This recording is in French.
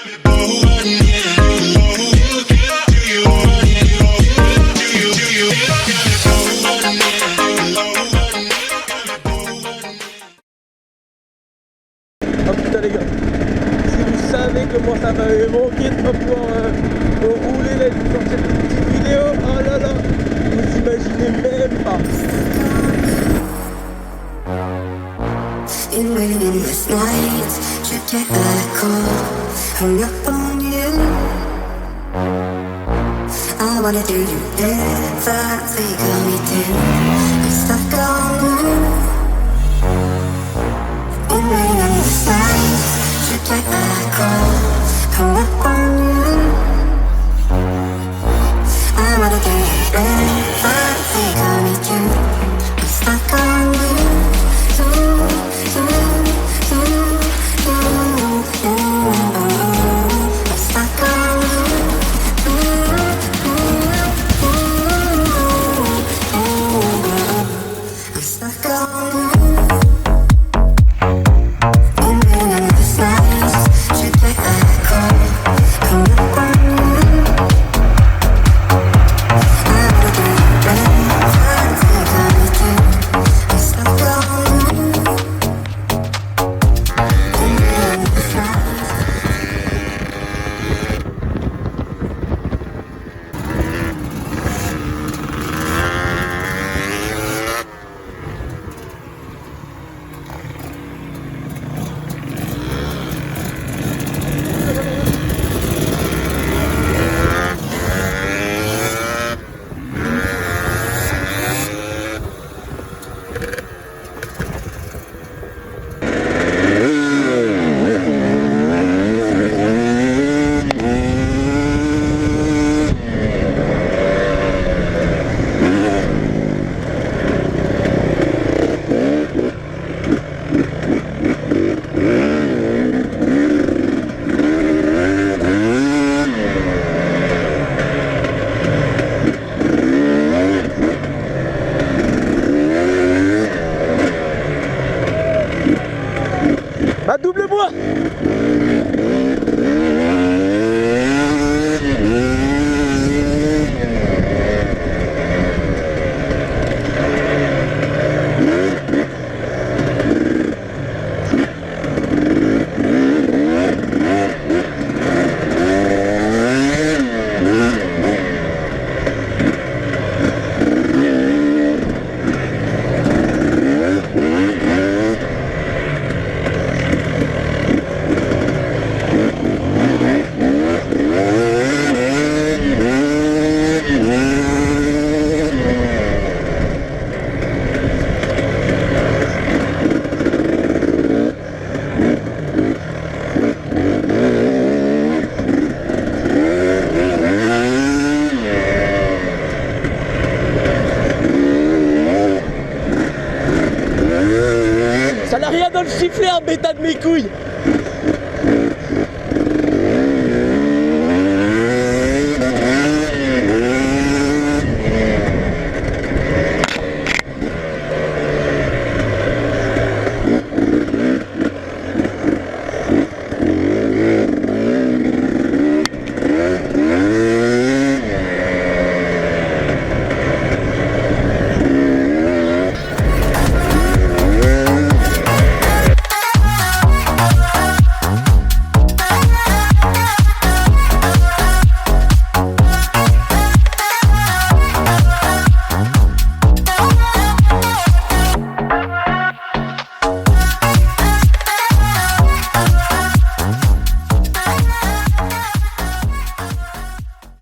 Les gars, si vous savez comment ça va manquer de pas pouvoir rouler là, sur cette petite vidéo, oh là là, vous imaginez même pas. In waiting this night, you get a call, hung up on you. I wanna do you everything on me too. I'm stuck on you. In waiting this night, you get a call, hung up on you. I wanna do you everything on me too. I'm stuck on you. Bah double-moi. Ça n'a rien dans le sifflet, un bêta de mes couilles.